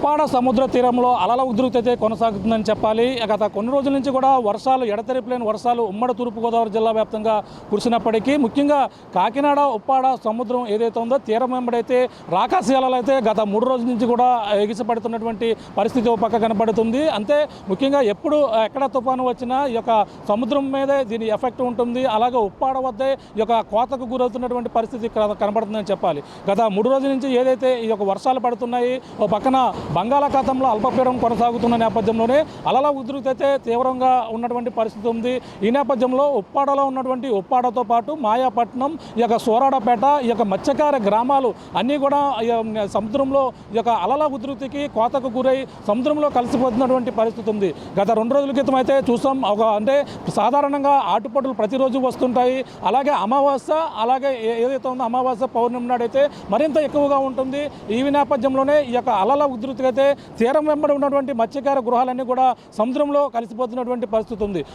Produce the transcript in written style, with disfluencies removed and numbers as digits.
ఉప్పాడ సముద్ర తీరంలో అలల ఉధృతి అయితే కొనసాగుతుందని చెప్పాలి. గత కొన్ని రోజుల నుంచి కూడా వర్షాలు ఎడతెరిపి వర్షాలు ఉమ్మడి తూర్పుగోదావరి జిల్లా వ్యాప్తంగా కురిసినప్పటికీ ముఖ్యంగా కాకినాడ ఉప్పాడ సముద్రం ఏదైతే ఉందో తీరం వెంబడైతే రాకాసి అలలు అయితే గత 3 రోజుల నుంచి కూడా ఎగిసిపడుతున్నటువంటి పరిస్థితి ఒక పక్క కనబడుతుంది. అంతే ముఖ్యంగా ఎప్పుడు ఎక్కడ తుఫాను వచ్చినా ఈ యొక్క సముద్రం మీదే దీని ఎఫెక్ట్ ఉంటుంది. అలాగే ఉప్పాడ వద్దే ఈ యొక్క కోతకు గురవుతున్నటువంటి పరిస్థితి కనబడుతుందని చెప్పాలి. గత 3 రోజుల నుంచి ఏదైతే ఈ యొక్క వర్షాలు పడుతున్నాయి, ఓ పక్కన బంగాళాఖాతంలో అల్పపీడనం కొనసాగుతున్న నేపథ్యంలోనే అలల ఉధృతి అయితే తీవ్రంగా ఉన్నటువంటి పరిస్థితి ఉంది. ఈ నేపథ్యంలో ఉప్పాడలో ఉన్నటువంటి ఉప్పాడతో పాటు మాయాపట్నం, ఈ యొక్క సోరాడపేట, ఈ యొక్క మత్స్యకార గ్రామాలు అన్నీ కూడా సముద్రంలో ఈ యొక్క అలల ఉధృతికి కోతకు గురై సముద్రంలో కలిసిపోతున్నటువంటి పరిస్థితి ఉంది. గత 2 రోజుల క్రితం అయితే చూసాం. అంటే సాధారణంగా ఆటుపోటులు ప్రతిరోజు వస్తుంటాయి. అలాగే అమావాస్య, అలాగే ఏదైతే ఉందో అమావాస్య పౌర్ణమి నాడైతే మరింత ఎక్కువగా ఉంటుంది. ఈ నేపథ్యంలోనే ఈ యొక్క అలల ఉధృతికి అయితే తీరం వెంబడి ఉన్నటువంటి మత్స్యకార గృహాలన్నీ కూడా సముద్రంలో కలిసిపోతున్నటువంటి పరిస్థితి ఉంది.